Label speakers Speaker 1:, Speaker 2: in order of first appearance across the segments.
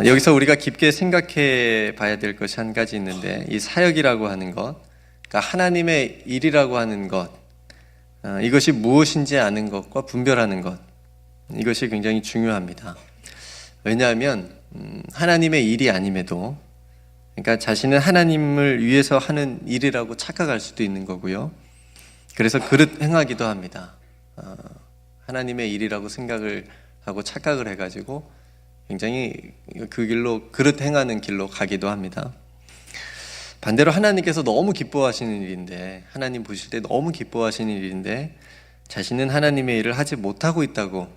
Speaker 1: 여기서 우리가 깊게 생각해 봐야 될 것이 한 가지 있는데, 이 사역이라고 하는 것, 그러니까 하나님의 일이라고 하는 것, 이것이 무엇인지 아는 것과 분별하는 것, 이것이 굉장히 중요합니다. 왜냐하면 하나님의 일이 아님에도, 그러니까 자신은 하나님을 위해서 하는 일이라고 착각할 수도 있는 거고요. 그래서 그릇 행하기도 합니다. 하나님의 일이라고 생각을 하고 착각을 해가지고 굉장히 그 길로, 그릇 행하는 길로 가기도 합니다. 반대로 하나님께서 너무 기뻐하시는 일인데, 하나님 보실 때 너무 기뻐하시는 일인데 자신은 하나님의 일을 하지 못하고 있다고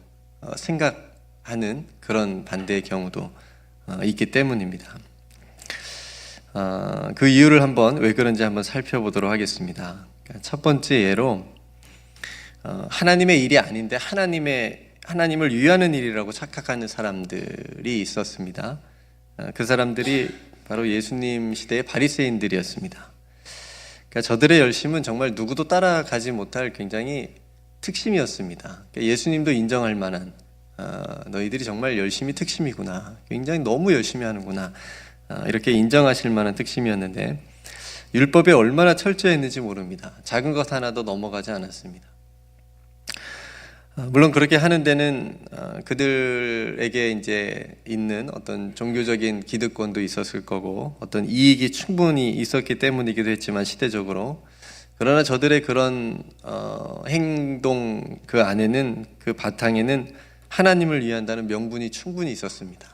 Speaker 1: 생각하는 그런 반대의 경우도 있기 때문입니다. 그 이유를 한번 왜 그런지 한번 살펴보도록 하겠습니다. 첫 번째 예로, 하나님의 일이 아닌데 하나님을 위하는 일이라고 착각하는 사람들이 있었습니다. 그 사람들이 바로 예수님 시대의 바리새인들이었습니다. 그러니까 저들의 열심은 정말 누구도 따라가지 못할 굉장히 특심이었습니다. 그러니까 예수님도 인정할 만한, 너희들이 정말 열심히 특심이구나, 굉장히 너무 열심히 하는구나, 이렇게 인정하실 만한 특심이었는데, 율법에 얼마나 철저했는지 모릅니다. 작은 것 하나도 넘어가지 않았습니다. 물론 그렇게 하는 데는 그들에게 이제 있는 어떤 종교적인 기득권도 있었을 거고 어떤 이익이 충분히 있었기 때문이기도 했지만, 시대적으로, 그러나 저들의 그런 행동 그 안에는, 그 바탕에는 하나님을 위한다는 명분이 충분히 있었습니다.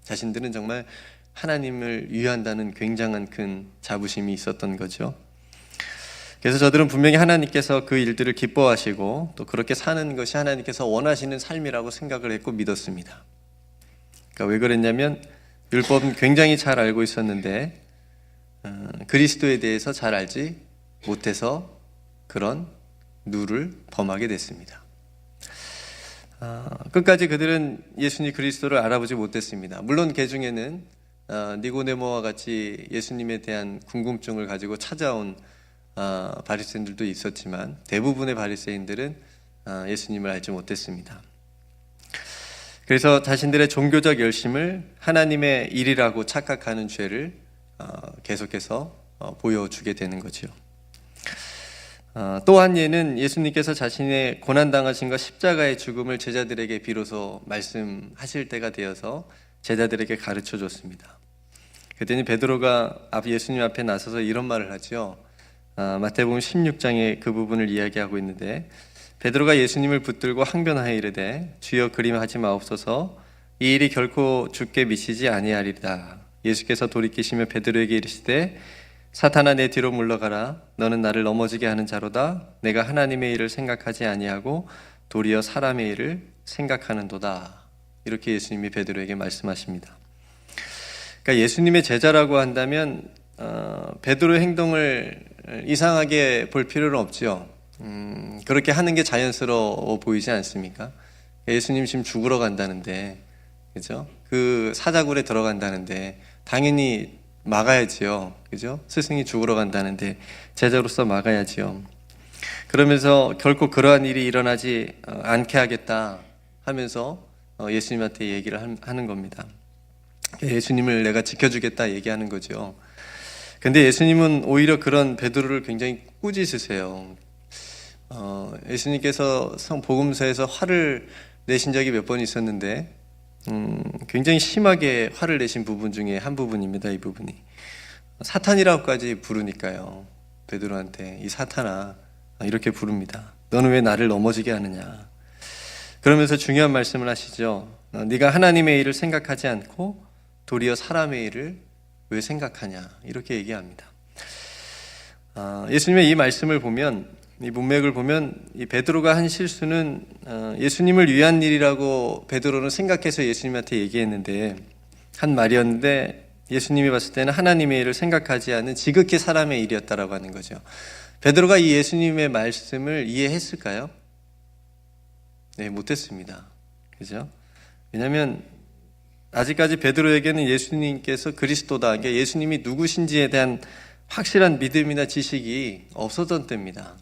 Speaker 1: 자신들은 정말 하나님을 위한다는 굉장한 큰 자부심이 있었던 거죠. 그래서 저들은 분명히 하나님께서 그 일들을 기뻐하시고 또 그렇게 사는 것이 하나님께서 원하시는 삶이라고 생각을 했고 믿었습니다. 그러니까 왜 그랬냐면, 율법은 굉장히 잘 알고 있었는데 그리스도에 대해서 잘 알지 못해서 그런 누를 범하게 됐습니다. 끝까지 그들은 예수님 그리스도를 알아보지 못했습니다. 물론 그 중에는 니고데모와 같이 예수님에 대한 궁금증을 가지고 찾아온 바리새인들도 있었지만, 대부분의 바리새인들은 예수님을 알지 못했습니다. 그래서 자신들의 종교적 열심을 하나님의 일이라고 착각하는 죄를 계속해서 보여주게 되는 거죠. 또 한 예는, 예수님께서 자신의 고난당하심과 십자가의 죽음을 제자들에게 비로소 말씀하실 때가 되어서 제자들에게 가르쳐 줬습니다. 그랬더니 베드로가 예수님 앞에 나서서 이런 말을 하죠. 마태복음 16장에 그 부분을 이야기하고 있는데, 베드로가 예수님을 붙들고 항변하여 이르되, 주여 그리하지 마옵소서, 이 일이 결코 주께 미치지 아니하리다. 예수께서 돌이키시며 베드로에게 이르시되, 사탄아 내 뒤로 물러가라. 너는 나를 넘어지게 하는 자로다. 내가 하나님의 일을 생각하지 아니하고 도리어 사람의 일을 생각하는도다. 이렇게 예수님이 베드로에게 말씀하십니다. 그러니까 예수님의 제자라고 한다면 베드로의 행동을 이상하게 볼 필요는 없죠. 그렇게 하는 게 자연스러워 보이지 않습니까? 예수님 지금 죽으러 간다는데, 그죠? 그 사자굴에 들어간다는데 당연히 막아야지요. 그죠? 스승이 죽으러 간다는데 제자로서 막아야지요. 그러면서 결코 그러한 일이 일어나지 않게 하겠다 하면서 예수님한테 얘기를 하는 겁니다. 예수님을 내가 지켜주겠다 얘기하는 거죠. 근데 예수님은 오히려 그런 베드로를 굉장히 꾸짖으세요. 예수님께서 복음서에서 화를 내신 적이 몇 번 있었는데 굉장히 심하게 화를 내신 부분 중에 한 부분입니다. 이 부분이 사탄이라고까지 부르니까요. 베드로한테 이 사탄아 이렇게 부릅니다. 너는 왜 나를 넘어지게 하느냐. 그러면서 중요한 말씀을 하시죠. 네가 하나님의 일을 생각하지 않고 도리어 사람의 일을 왜 생각하냐, 이렇게 얘기합니다. 예수님의 이 말씀을 보면, 이 문맥을 보면, 이 베드로가 한 실수는 예수님을 위한 일이라고 베드로는 생각해서 예수님한테 얘기했는데, 한 말이었는데, 예수님이 봤을 때는 하나님의 일을 생각하지 않은 지극히 사람의 일이었다라고 하는 거죠. 베드로가 이 예수님의 말씀을 이해했을까요? 네, 못했습니다. 그죠? 왜냐하면 아직까지 베드로에게는 예수님께서 그리스도다, 그러니까 예수님이 누구신지에 대한 확실한 믿음이나 지식이 없었던 때입니다.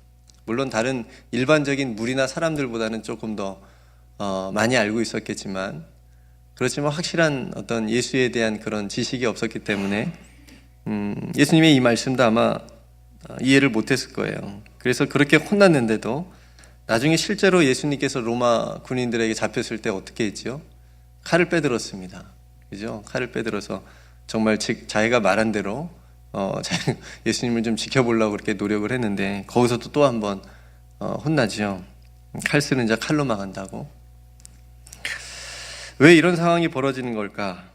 Speaker 1: 물론 다른 일반적인 무리나 사람들보다는 조금 더 많이 알고 있었겠지만, 그렇지만 확실한 어떤 예수에 대한 그런 지식이 없었기 때문에 예수님의 이 말씀도 아마 이해를 못했을 거예요. 그래서 그렇게 혼났는데도 나중에 실제로 예수님께서 로마 군인들에게 잡혔을 때 어떻게 했지요? 칼을 빼들었습니다. 그죠? 칼을 빼들어서 정말 자기가 말한 대로 예수님을 좀 지켜보려고 그렇게 노력을 했는데 거기서도 또 한 번 혼나죠. 칼 쓰는 자 칼로 망한다고. 왜 이런 상황이 벌어지는 걸까?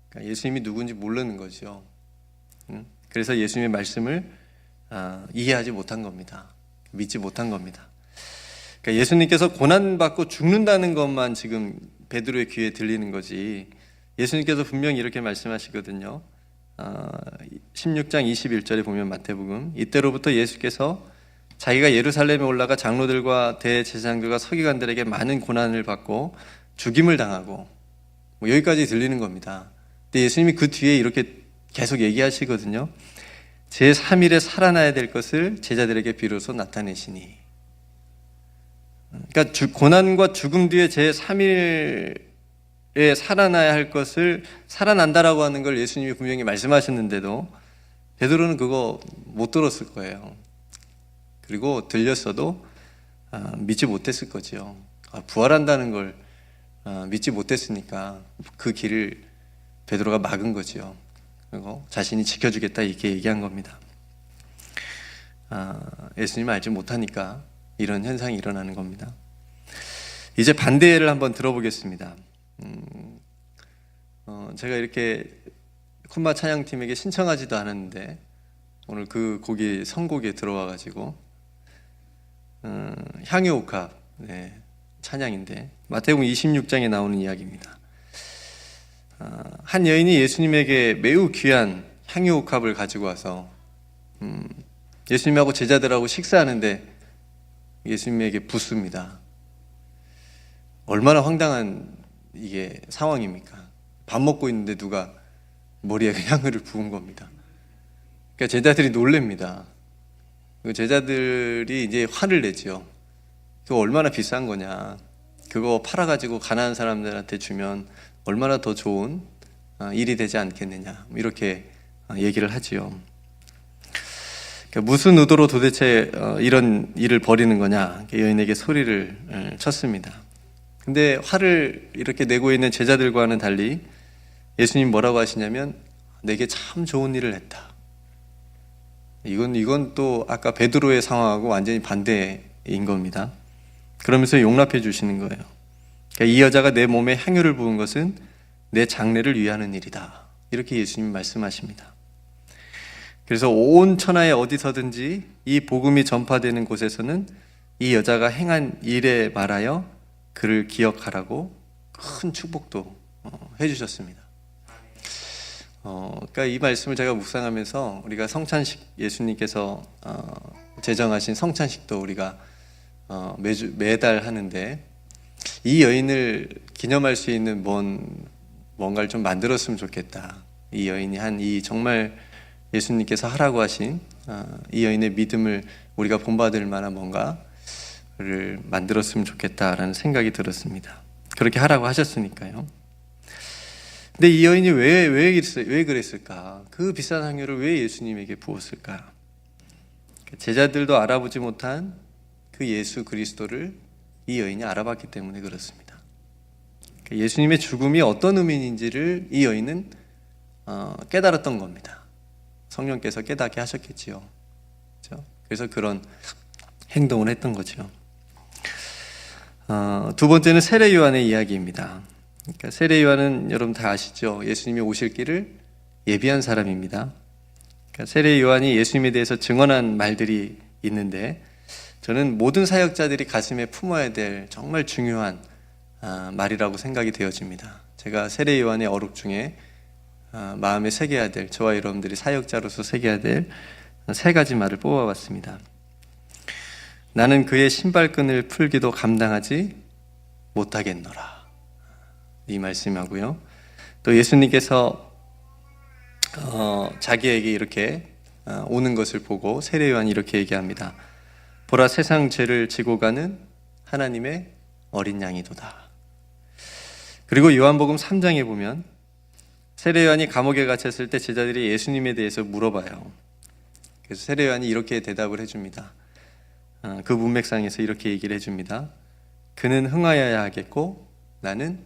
Speaker 1: 그러니까 예수님이 누군지 모르는 거죠. 그래서 예수님의 말씀을 이해하지 못한 겁니다. 믿지 못한 겁니다. 그러니까 예수님께서 고난받고 죽는다는 것만 지금 베드로의 귀에 들리는 거지, 예수님께서 분명히 이렇게 말씀하시거든요. 16장 21절에 보면 마태복음, 이때로부터 예수께서 자기가 예루살렘에 올라가 장로들과 대제사장들과 서기관들에게 많은 고난을 받고 죽임을 당하고, 여기까지 들리는 겁니다. 근데 예수님이 그 뒤에 이렇게 계속 얘기하시거든요. 제3일에 살아나야 될 것을 제자들에게 비로소 나타내시니. 그러니까 고난과 죽음 뒤에 제3일에 살아나야 할 것을 살아난다라고 하는 걸 예수님이 분명히 말씀하셨는데도 베드로는 그거 못 들었을 거예요. 그리고 들렸어도 믿지 못했을 거죠. 부활한다는 걸 믿지 못했으니까 그 길을 베드로가 막은 거죠. 그리고 자신이 지켜주겠다 이렇게 얘기한 겁니다. 예수님을 알지 못하니까 이런 현상이 일어나는 겁니다. 이제 반대를 한번 들어보겠습니다. 제가 이렇게 쿤마 찬양팀에게 신청하지도 않았는데 오늘 그 곡이 선곡에 들어와가지고 향유옥합 찬양인데 마태복음 26장에 나오는 이야기입니다. 한 여인이 예수님에게 매우 귀한 향유옥합을 가지고 와서 예수님하고 제자들하고 식사하는데 예수님에게 붓습니다. 얼마나 황당한 이게 상황입니까? 밥 먹고 있는데 누가 머리에 향유를 부은 겁니다. 그러니까 제자들이 놀랍니다. 제자들이 이제 화를 내지요. 그거 얼마나 비싼 거냐. 그거 팔아가지고 가난한 사람들한테 주면 얼마나 더 좋은 일이 되지 않겠느냐. 이렇게 얘기를 하지요. 그러니까 무슨 의도로 도대체 이런 일을 벌이는 거냐. 여인에게 소리를 쳤습니다. 근데 화를 이렇게 내고 있는 제자들과는 달리 예수님 뭐라고 하시냐면 내게 참 좋은 일을 했다. 이건 또 아까 베드로의 상황하고 완전히 반대인 겁니다. 그러면서 용납해 주시는 거예요. 그러니까 이 여자가 내 몸에 향유를 부은 것은 내 장래를 위하는 일이다. 이렇게 예수님이 말씀하십니다. 그래서 온 천하에 어디서든지 이 복음이 전파되는 곳에서는 이 여자가 행한 일에 말하여 그를 기억하라고 큰 축복도 해주셨습니다. 그러니까 이 말씀을 제가 묵상하면서 우리가 성찬식, 예수님께서 제정하신 성찬식도 우리가 매달 하는데 이 여인을 기념할 수 있는 뭔가를 좀 만들었으면 좋겠다. 이 여인이 한 이 정말 예수님께서 하라고 하신 이 여인의 믿음을 우리가 본받을 만한 뭔가를 만들었으면 좋겠다라는 생각이 들었습니다. 그렇게 하라고 하셨으니까요. 근데 이 여인이 왜 그랬을까? 그 비싼 향유를 왜 예수님에게 부었을까? 제자들도 알아보지 못한 그 예수 그리스도를 이 여인이 알아봤기 때문에 그렇습니다. 예수님의 죽음이 어떤 의미인지를 이 여인은 깨달았던 겁니다. 성령께서 깨닫게 하셨겠지요. 그렇죠? 그래서 그런 행동을 했던 거죠. 두 번째는 세례 요한의 이야기입니다. 그러니까 세례 요한은 여러분 다 아시죠? 예수님이 오실 길을 예비한 사람입니다. 그러니까 세례 요한이 예수님에 대해서 증언한 말들이 있는데 저는 모든 사역자들이 가슴에 품어야 될 정말 중요한 말이라고 생각이 되어집니다. 제가 세례 요한의 어록 중에 마음에 새겨야 될, 저와 여러분들이 사역자로서 새겨야 될 세 가지 말을 뽑아봤습니다. 나는 그의 신발끈을 풀기도 감당하지 못하겠노라. 이 말씀하고요. 또 예수님께서 자기에게 이렇게 오는 것을 보고 세례 요한이 이렇게 얘기합니다. 보라, 세상 죄를 지고 가는 하나님의 어린 양이도다. 그리고 요한복음 3장에 보면 세례 요한이 감옥에 갇혔을 때 제자들이 예수님에 대해서 물어봐요. 그래서 세례 요한이 이렇게 대답을 해줍니다. 그 문맥상에서 이렇게 얘기를 해줍니다. 그는 흥하여야 하겠고 나는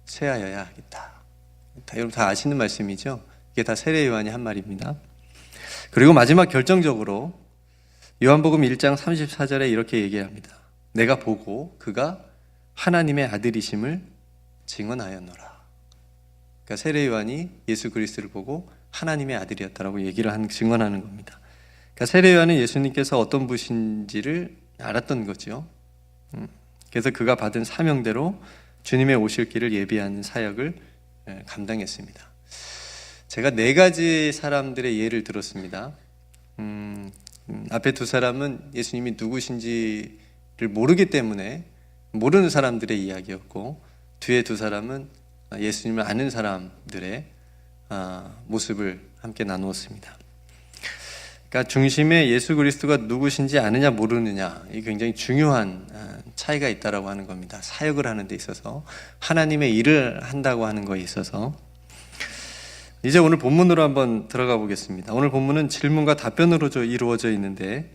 Speaker 1: 쇠하여야 하겠다. 여러분 다 아시는 말씀이죠? 이게 다 세례 요한이 한 말입니다. 그리고 마지막 결정적으로 요한복음 1장 34절에 이렇게 얘기합니다. 내가 보고 그가 하나님의 아들이심을 증언하였노라. 그러니까 세례 요한이 예수 그리스도를 보고 하나님의 아들이었다라고 증언하는 겁니다. 그러니까 세례 요한은 예수님께서 어떤 분이신지를 알았던 거죠. 그래서 그가 받은 사명대로 주님의 오실 길을 예비하는 사역을 감당했습니다. 제가 4가지 사람들의 예를 들었습니다. 앞에 2사람은 예수님이 누구신지를 모르기 때문에 모르는 사람들의 이야기였고, 뒤에 2사람은 예수님을 아는 사람들의 모습을 함께 나누었습니다. 그러니까 중심에 예수 그리스도가 누구신지 아느냐 모르느냐, 이 굉장히 중요한 차이가 있다라고 하는 겁니다. 사역을 하는 데 있어서, 하나님의 일을 한다고 하는 거에 있어서. 이제 오늘 본문으로 한번 들어가 보겠습니다. 오늘 본문은 질문과 답변으로 이루어져 있는데,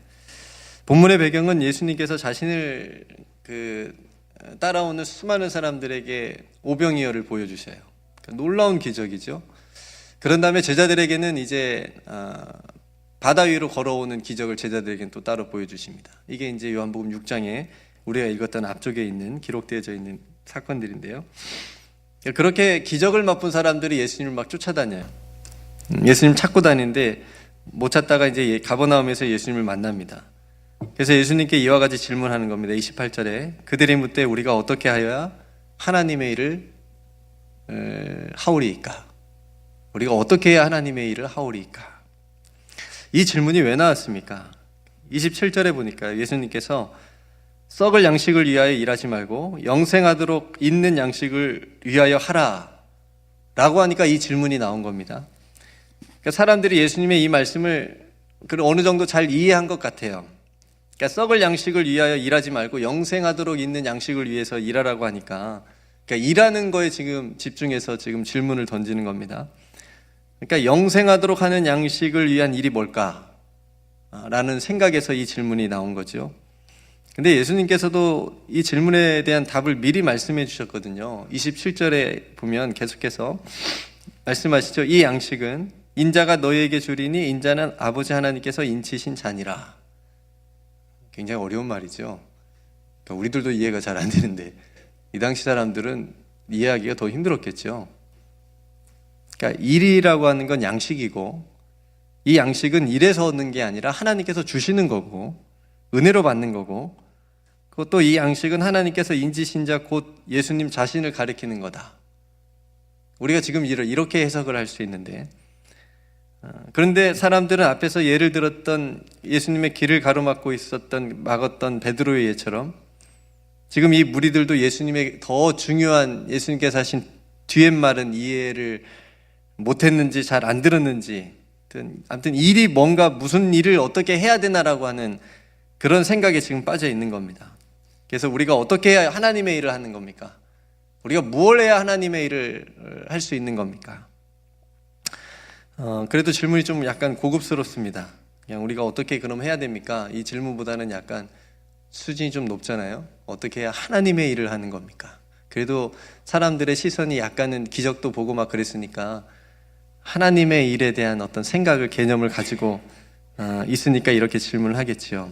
Speaker 1: 본문의 배경은 예수님께서 자신을 따라오는 수많은 사람들에게 오병이어를 보여주셔요. 그러니까 놀라운 기적이죠. 그런 다음에 제자들에게는 이제 바다 위로 걸어오는 기적을 제자들에게는 또 따로 보여주십니다. 이게 이제 요한복음 6장에 우리가 읽었던 앞쪽에 있는 기록되어져 있는 사건들인데요. 그렇게 기적을 맛본 사람들이 예수님을 막 쫓아다녀요. 예수님 찾고 다니는데 못 찾다가 이제 가버나움에서 예수님을 만납니다. 그래서 예수님께 이와 같이 질문하는 겁니다. 28절에 그들이 묻되 우리가 어떻게 하여야 하나님의 일을 하오리이까? 우리가 어떻게 해야 하나님의 일을 하오리이까? 이 질문이 왜 나왔습니까? 27절에 보니까 예수님께서 썩을 양식을 위하여 일하지 말고 영생하도록 있는 양식을 위하여 하라 라고 하니까 이 질문이 나온 겁니다. 그러니까 사람들이 예수님의 이 말씀을 어느 정도 잘 이해한 것 같아요. 그러니까 썩을 양식을 위하여 일하지 말고 영생하도록 있는 양식을 위해서 일하라고 하니까, 그러니까 일하는 거에 지금 집중해서 지금 질문을 던지는 겁니다. 그러니까 영생하도록 하는 양식을 위한 일이 뭘까? 라는 생각에서 이 질문이 나온 거죠. 근데 예수님께서도 이 질문에 대한 답을 미리 말씀해 주셨거든요. 27절에 보면 계속해서 말씀하시죠. 이 양식은 인자가 너희에게 주리니 인자는 아버지 하나님께서 인치신 자니라. 굉장히 어려운 말이죠. 그러니까 우리들도 이해가 잘 안 되는데 이 당시 사람들은 이해하기가 더 힘들었겠죠. 그러니까 일이라고 하는 건 양식이고, 이 양식은 일에서 얻는 게 아니라 하나님께서 주시는 거고 은혜로 받는 거고, 그것도 이 양식은 하나님께서 인지신 자 곧 예수님 자신을 가리키는 거다. 우리가 지금 이렇게 해석을 할 수 있는데, 그런데 사람들은 앞에서 예를 들었던 예수님의 길을 가로막고 막았던 베드로의 예처럼 지금 이 무리들도 예수님의 더 중요한 예수님께서 하신 뒤에 말은 이해를 못했는지 잘 안 들었는지, 아무튼 일이 뭔가 무슨 일을 어떻게 해야 되나라고 하는 그런 생각에 지금 빠져 있는 겁니다. 그래서 우리가 어떻게 해야 하나님의 일을 하는 겁니까? 우리가 무엇을 해야 하나님의 일을 할 수 있는 겁니까? 그래도 질문이 좀 약간 고급스럽습니다. 그냥 우리가 어떻게 그럼 해야 됩니까? 이 질문보다는 약간 수준이 좀 높잖아요. 어떻게 해야 하나님의 일을 하는 겁니까? 그래도 사람들의 시선이 약간은 기적도 보고 막 그랬으니까 하나님의 일에 대한 어떤 생각을, 개념을 가지고 있으니까 이렇게 질문을 하겠지요.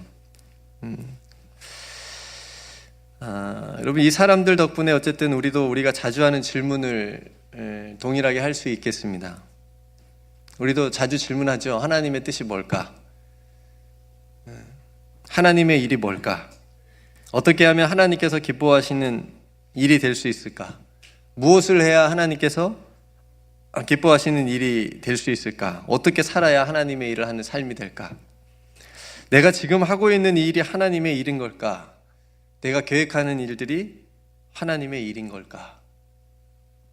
Speaker 1: 여러분, 이 사람들 덕분에 어쨌든 우리가 자주 하는 질문을 동일하게 할 수 있겠습니다. 우리도 자주 질문하죠. 하나님의 뜻이 뭘까? 하나님의 일이 뭘까? 어떻게 하면 하나님께서 기뻐하시는 일이 될 수 있을까? 무엇을 해야 하나님께서 기뻐하시는 일이 될 수 있을까? 어떻게 살아야 하나님의 일을 하는 삶이 될까? 내가 지금 하고 있는 이 일이 하나님의 일인 걸까? 내가 계획하는 일들이 하나님의 일인 걸까?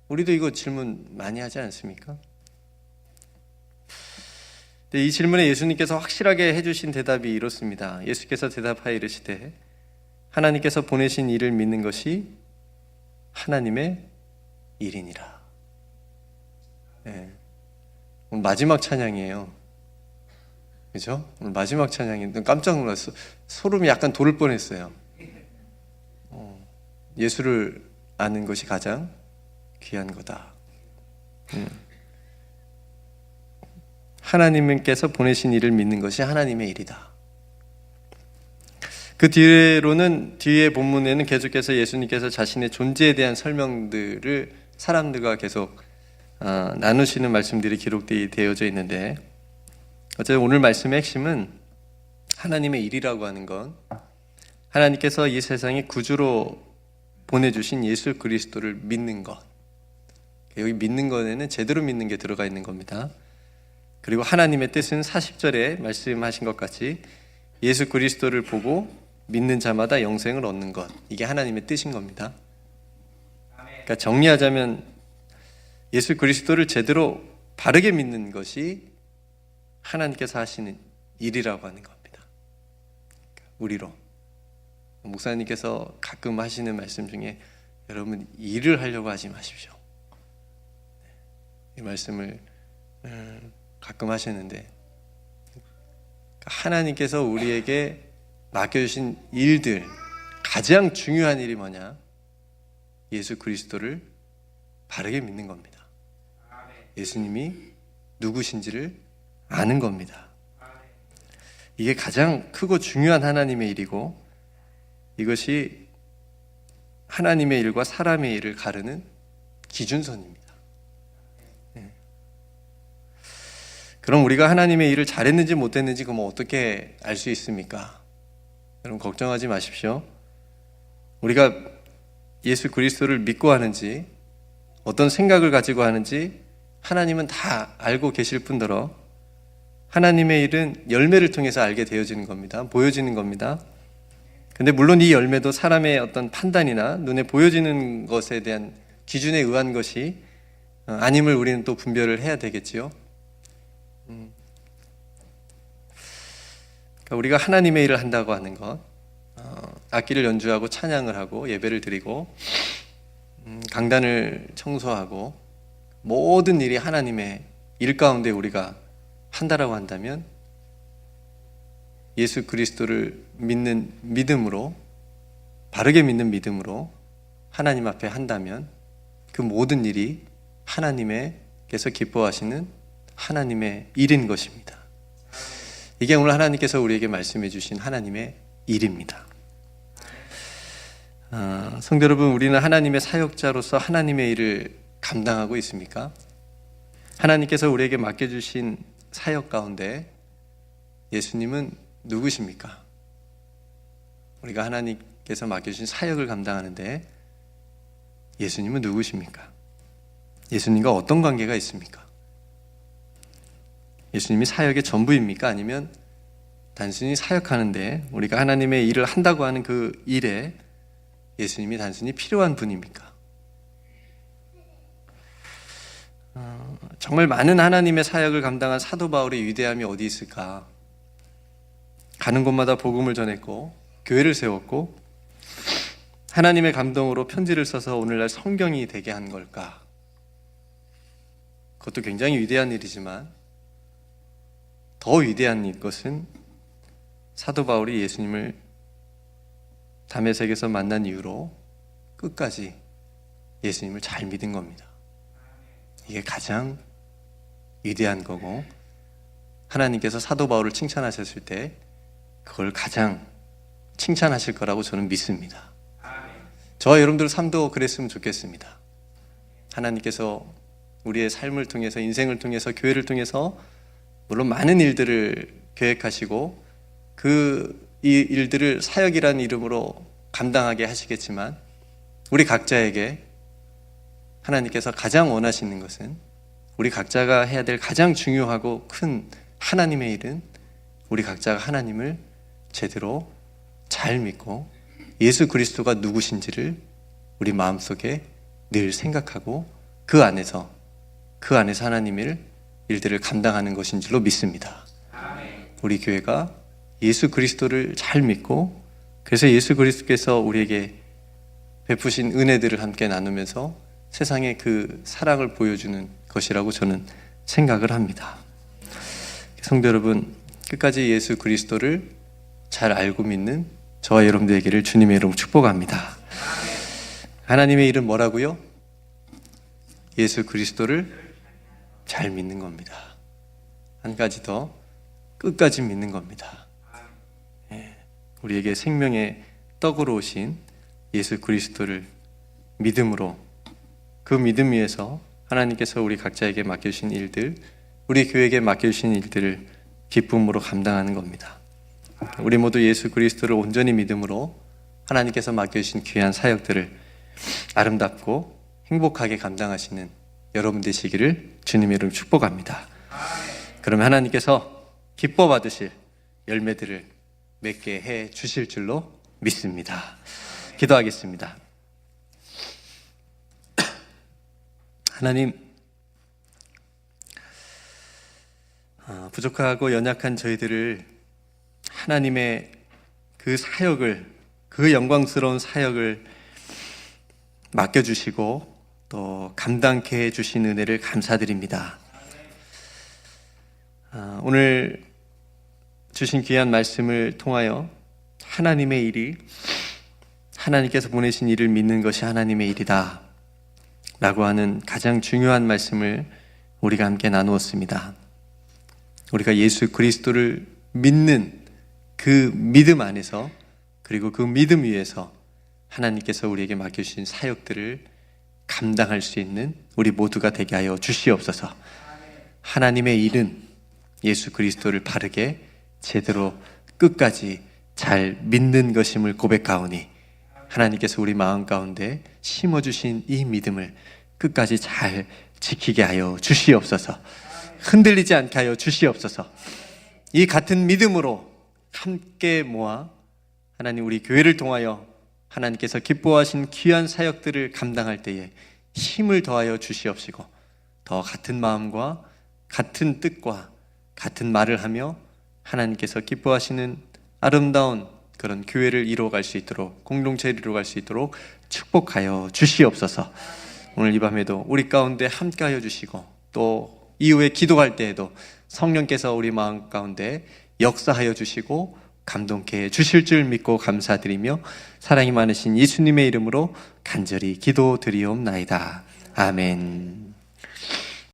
Speaker 1: 우리도 이거 질문 많이 하지 않습니까? 이 질문에 예수님께서 확실하게 해주신 대답이 이렇습니다. 예수께서 대답하여 이르시되 하나님께서 보내신 이를 믿는 것이 하나님의 일이니라. 네. 오늘 마지막 찬양이에요. 그죠? 오늘 마지막 찬양인데 깜짝 놀랐어. 소름이 약간 돋을 뻔했어요. 예수를 아는 것이 가장 귀한 거다. 하나님께서 보내신 일을 믿는 것이 하나님의 일이다. 그 뒤로는 뒤에 본문에는 계속해서 예수님께서 자신의 존재에 대한 설명들을 사람들과 계속 나누시는 말씀들이 기록되어져 있는데, 어쨌든 오늘 말씀의 핵심은 하나님의 일이라고 하는 건 하나님께서 이 세상에 구주로 보내주신 예수 그리스도를 믿는 것. 여기 믿는 것에는 제대로 믿는 게 들어가 있는 겁니다. 그리고 하나님의 뜻은 40절에 말씀하신 것 같이 예수 그리스도를 보고 믿는 자마다 영생을 얻는 것. 이게 하나님의 뜻인 겁니다. 그러니까 정리하자면 예수 그리스도를 제대로 바르게 믿는 것이 하나님께서 하시는 일이라고 하는 겁니다. 우리로. 목사님께서 가끔 하시는 말씀 중에 여러분 일을 하려고 하지 마십시오. 이 말씀을 가끔 하시는데, 하나님께서 우리에게 맡겨주신 일들, 가장 중요한 일이 뭐냐? 예수 그리스도를 바르게 믿는 겁니다. 예수님이 누구신지를 아는 겁니다. 이게 가장 크고 중요한 하나님의 일이고, 이것이 하나님의 일과 사람의 일을 가르는 기준선입니다. 그럼 우리가 하나님의 일을 잘했는지 못했는지 그럼 어떻게 알 수 있습니까? 여러분 걱정하지 마십시오. 우리가 예수 그리스도를 믿고 하는지, 어떤 생각을 가지고 하는지 하나님은 다 알고 계실 뿐더러 하나님의 일은 열매를 통해서 알게 되어지는 겁니다. 보여지는 겁니다. 근데 물론 이 열매도 사람의 어떤 판단이나 눈에 보여지는 것에 대한 기준에 의한 것이 아님을 우리는 또 분별을 해야 되겠지요. 그러니까 우리가 하나님의 일을 한다고 하는 것, 악기를 연주하고 찬양을 하고 예배를 드리고 강단을 청소하고 모든 일이 하나님의 일 가운데 우리가 한다라고 한다면, 예수 그리스도를 믿는 믿음으로, 바르게 믿는 믿음으로 하나님 앞에 한다면 그 모든 일이 하나님께서 기뻐하시는 하나님의 일인 것입니다. 이게 오늘 하나님께서 우리에게 말씀해 주신 하나님의 일입니다. 성도 여러분, 우리는 하나님의 사역자로서 하나님의 일을 감당하고 있습니까? 하나님께서 우리에게 맡겨주신 사역 가운데 예수님은 누구십니까? 우리가 하나님께서 맡겨주신 사역을 감당하는데 예수님은 누구십니까? 예수님과 어떤 관계가 있습니까? 예수님이 사역의 전부입니까? 아니면 단순히 사역하는데 우리가 하나님의 일을 한다고 하는 그 일에 예수님이 단순히 필요한 분입니까? 정말 많은 하나님의 사역을 감당한 사도 바울의 위대함이 어디 있을까? 가는 곳마다 복음을 전했고 교회를 세웠고 하나님의 감동으로 편지를 써서 오늘날 성경이 되게 한 걸까? 그것도 굉장히 위대한 일이지만 더 위대한 것은 사도 바울이 예수님을 다메섹에서 만난 이후로 끝까지 예수님을 잘 믿은 겁니다. 이게 가장 위대한 거고, 하나님께서 사도 바울을 칭찬하셨을 때 그걸 가장 칭찬하실 거라고 저는 믿습니다. 저와 여러분들 삶도 그랬으면 좋겠습니다. 하나님께서 우리의 삶을 통해서, 인생을 통해서, 교회를 통해서 물론 많은 일들을 계획하시고 이 일들을 사역이라는 이름으로 감당하게 하시겠지만, 우리 각자에게 하나님께서 가장 원하시는 것은, 우리 각자가 해야 될 가장 중요하고 큰 하나님의 일은 우리 각자가 하나님을 제대로 잘 믿고 예수 그리스도가 누구신지를 우리 마음속에 늘 생각하고 그 안에서 하나님의 일들을 감당하는 것인 줄로 믿습니다. 우리 교회가 예수 그리스도를 잘 믿고, 그래서 예수 그리스도께서 우리에게 베푸신 은혜들을 함께 나누면서 세상에 그 사랑을 보여주는 것이라고 저는 생각을 합니다. 성도 여러분, 끝까지 예수 그리스도를 잘 알고 믿는 저와 여러분들 되기를 주님의 이름으로 축복합니다. 하나님의 일은 뭐라고요? 예수 그리스도를 잘 믿는 겁니다. 한 가지 더, 끝까지 믿는 겁니다. 우리에게 생명의 떡으로 오신 예수 그리스도를 믿음으로, 그 믿음 위에서 하나님께서 우리 각자에게 맡겨주신 일들, 우리 교회에게 맡겨주신 일들을 기쁨으로 감당하는 겁니다. 우리 모두 예수 그리스도를 온전히 믿음으로 하나님께서 맡겨주신 귀한 사역들을 아름답고 행복하게 감당하시는 여러분 되시기를 주님의 이름으로 축복합니다. 그러면 하나님께서 기뻐 받으실 열매들을 맺게 해 주실 줄로 믿습니다. 기도하겠습니다. 하나님, 부족하고 연약한 저희들을 하나님의 그 사역을, 그 영광스러운 사역을 맡겨주시고 또 감당케 해주신 은혜를 감사드립니다. 오늘 주신 귀한 말씀을 통하여 하나님의 일이, 하나님께서 보내신 일을 믿는 것이 하나님의 일이다 라고 하는 가장 중요한 말씀을 우리가 함께 나누었습니다. 우리가 예수 그리스도를 믿는 그 믿음 안에서, 그리고 그 믿음 위에서 하나님께서 우리에게 맡겨주신 사역들을 감당할 수 있는 우리 모두가 되게 하여 주시옵소서. 하나님의 일은 예수 그리스도를 바르게 제대로 끝까지 잘 믿는 것임을 고백하오니 하나님께서 우리 마음 가운데 심어주신 이 믿음을 끝까지 잘 지키게 하여 주시옵소서. 흔들리지 않게 하여 주시옵소서. 이 같은 믿음으로 함께 모아 하나님 우리 교회를 통하여 하나님께서 기뻐하신 귀한 사역들을 감당할 때에 힘을 더하여 주시옵시고 더 같은 마음과 같은 뜻과 같은 말을 하며 하나님께서 기뻐하시는 아름다운 그런 교회를 이루어갈 수 있도록, 공동체를 이루어갈 수 있도록 축복하여 주시옵소서. 오늘 이 밤에도 우리 가운데 함께하여 주시고 또 이후에 기도할 때에도 성령께서 우리 마음 가운데 역사하여 주시고 감동케 해 주실 줄 믿고 감사드리며 사랑이 많으신 예수님의 이름으로 간절히 기도드리옵나이다. 아멘.